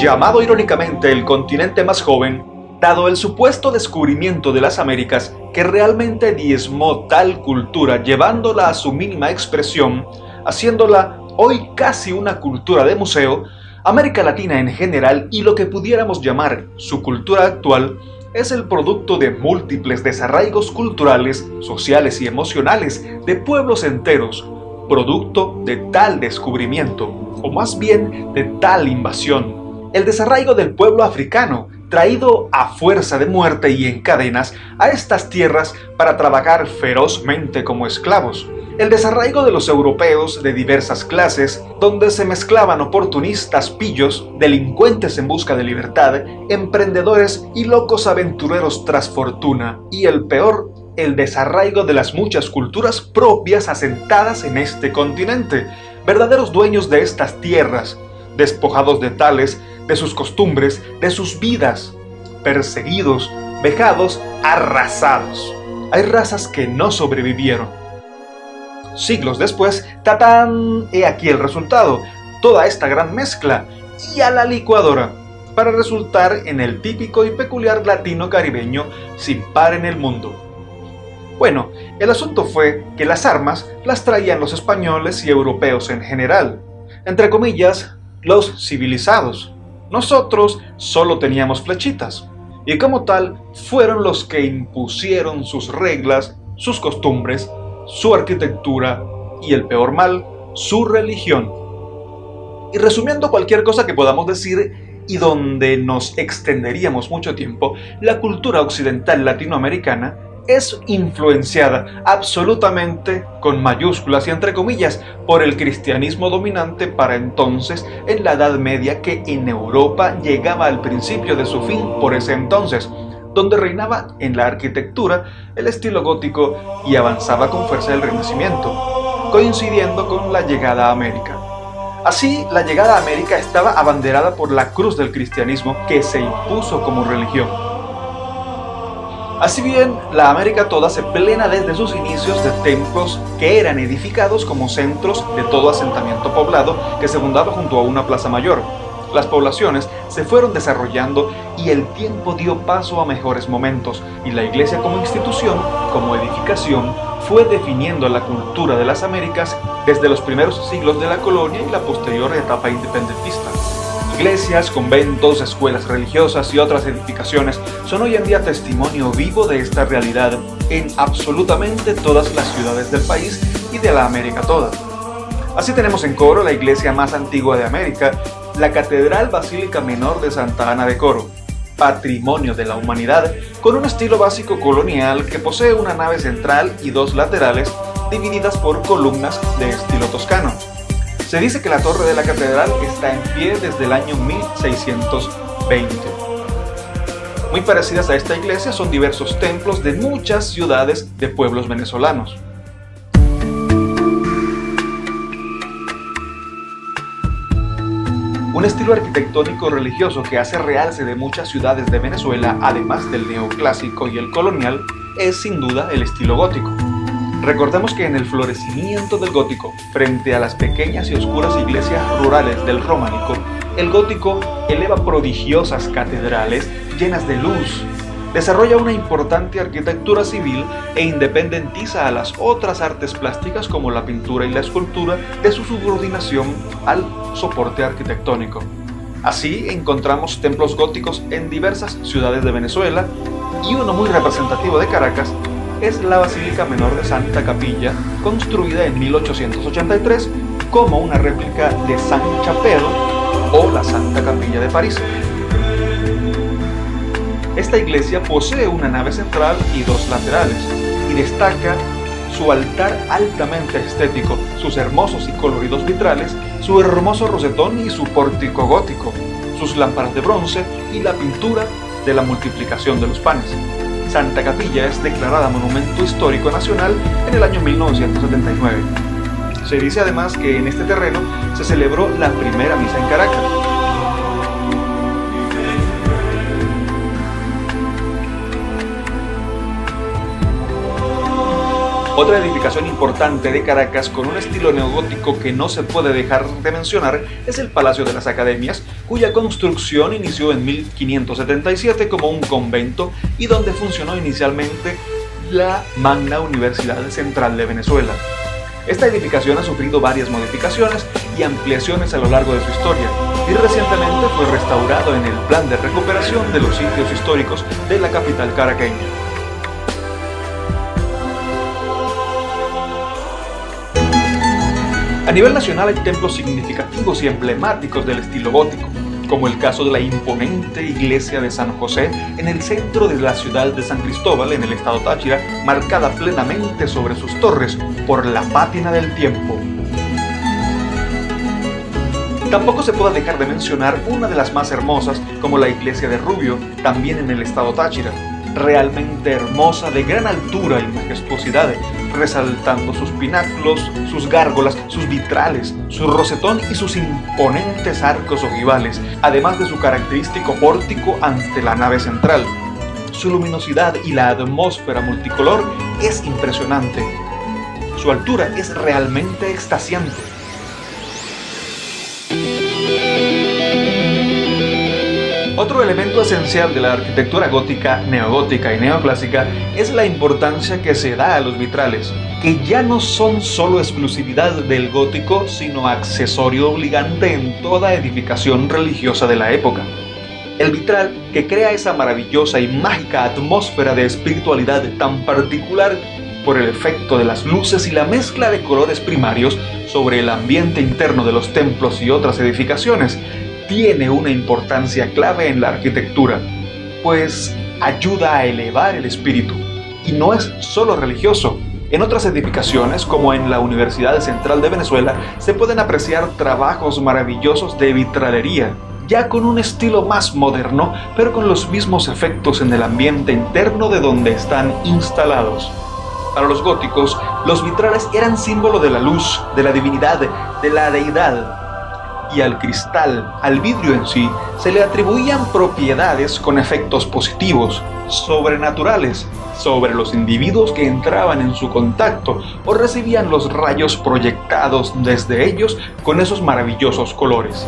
Llamado irónicamente el continente más joven, dado el supuesto descubrimiento de las Américas que realmente diezmó tal cultura llevándola a su mínima expresión, haciéndola hoy casi una cultura de museo, América Latina en general y lo que pudiéramos llamar su cultura actual es el producto de múltiples desarraigos culturales, sociales y emocionales de pueblos enteros, producto de tal descubrimiento, o más bien de tal invasión. El desarraigo del pueblo africano, traído a fuerza de muerte y en cadenas a estas tierras para trabajar ferozmente como esclavos. El desarraigo de los europeos de diversas clases, donde se mezclaban oportunistas pillos, delincuentes en busca de libertad, emprendedores y locos aventureros tras fortuna. Y el peor, el desarraigo de las muchas culturas propias asentadas en este continente, verdaderos dueños de estas tierras, despojados de tales, de sus costumbres, de sus vidas, perseguidos, vejados, arrasados. Hay razas que no sobrevivieron. Siglos después, ¡tatán! He aquí el resultado, toda esta gran mezcla, y a la licuadora, para resultar en el típico y peculiar latino caribeño sin par en el mundo. Bueno, el asunto fue que las armas las traían los españoles y europeos en general, entre comillas, los civilizados. Nosotros solo teníamos flechitas, y como tal fueron los que impusieron sus reglas, sus costumbres, su arquitectura y el peor mal, su religión. Y resumiendo cualquier cosa que podamos decir y donde nos extenderíamos mucho tiempo, la cultura occidental latinoamericana es influenciada absolutamente, con mayúsculas y entre comillas, por el cristianismo dominante para entonces en la Edad Media, que en Europa llegaba al principio de su fin por ese entonces, donde reinaba en la arquitectura el estilo gótico y avanzaba con fuerza el Renacimiento, coincidiendo con la llegada a América. Así, la llegada a América estaba abanderada por la cruz del cristianismo que se impuso como religión. Así bien, la América toda se plena desde sus inicios de templos que eran edificados como centros de todo asentamiento poblado que se fundaba junto a una plaza mayor. Las poblaciones se fueron desarrollando y el tiempo dio paso a mejores momentos, y la Iglesia como institución, como edificación, fue definiendo la cultura de las Américas desde los primeros siglos de la colonia y la posterior etapa independentista. Iglesias, conventos, escuelas religiosas y otras edificaciones son hoy en día testimonio vivo de esta realidad en absolutamente todas las ciudades del país y de la América toda. Así tenemos en Coro la iglesia más antigua de América, la Catedral Basílica Menor de Santa Ana de Coro, patrimonio de la humanidad, con un estilo básico colonial que posee una nave central y dos laterales divididas por columnas de estilo toscano. Se dice que la torre de la catedral está en pie desde el año 1620. Muy parecidas a esta iglesia son diversos templos de muchas ciudades de pueblos venezolanos. Un estilo arquitectónico religioso que hace realce de muchas ciudades de Venezuela, además del neoclásico y el colonial, es sin duda el estilo gótico. Recordemos que en el florecimiento del gótico, frente a las pequeñas y oscuras iglesias rurales del románico, el gótico eleva prodigiosas catedrales llenas de luz, desarrolla una importante arquitectura civil e independentiza a las otras artes plásticas como la pintura y la escultura de su subordinación al soporte arquitectónico. Así encontramos templos góticos en diversas ciudades de Venezuela, y uno muy representativo de Caracas es la Basílica Menor de Santa Capilla, construida en 1883 como una réplica de Sainte-Chapelle o la Santa Capilla de París. Esta iglesia posee una nave central y dos laterales, y destaca su altar altamente estético, sus hermosos y coloridos vitrales, su hermoso rosetón y su pórtico gótico, sus lámparas de bronce y la pintura de la multiplicación de los panes. Santa Capilla es declarada Monumento Histórico Nacional en el año 1979. Se dice además que en este terreno se celebró la primera misa en Caracas. Otra edificación importante de Caracas con un estilo neogótico que no se puede dejar de mencionar es el Palacio de las Academias, cuya construcción inició en 1577 como un convento y donde funcionó inicialmente la Magna Universidad Central de Venezuela. Esta edificación ha sufrido varias modificaciones y ampliaciones a lo largo de su historia y recientemente fue restaurado en el Plan de Recuperación de los Sitios Históricos de la capital caraqueña. A nivel nacional hay templos significativos y emblemáticos del estilo gótico, como el caso de la imponente iglesia de San José en el centro de la ciudad de San Cristóbal, en el estado Táchira, marcada plenamente sobre sus torres por la pátina del tiempo. Tampoco se puede dejar de mencionar una de las más hermosas, como la iglesia de Rubio, también en el estado Táchira, realmente hermosa, de gran altura y majestuosidad, resaltando sus pináculos, sus gárgolas, sus vitrales, su rosetón y sus imponentes arcos ojivales, además de su característico pórtico ante la nave central. Su luminosidad y la atmósfera multicolor es impresionante. Su altura es realmente extasiante. Otro elemento esencial de la arquitectura gótica, neogótica y neoclásica es la importancia que se da a los vitrales, que ya no son solo exclusividad del gótico, sino accesorio obligante en toda edificación religiosa de la época. El vitral, que crea esa maravillosa y mágica atmósfera de espiritualidad tan particular por el efecto de las luces y la mezcla de colores primarios sobre el ambiente interno de los templos y otras edificaciones, tiene una importancia clave en la arquitectura, pues ayuda a elevar el espíritu. Y no es solo religioso. En otras edificaciones, como en la Universidad Central de Venezuela, se pueden apreciar trabajos maravillosos de vitralería, ya con un estilo más moderno, pero con los mismos efectos en el ambiente interno de donde están instalados. Para los góticos, los vitrales eran símbolo de la luz, de la divinidad, de la deidad. Y al cristal, al vidrio en sí, se le atribuían propiedades con efectos positivos, sobrenaturales, sobre los individuos que entraban en su contacto o recibían los rayos proyectados desde ellos con esos maravillosos colores.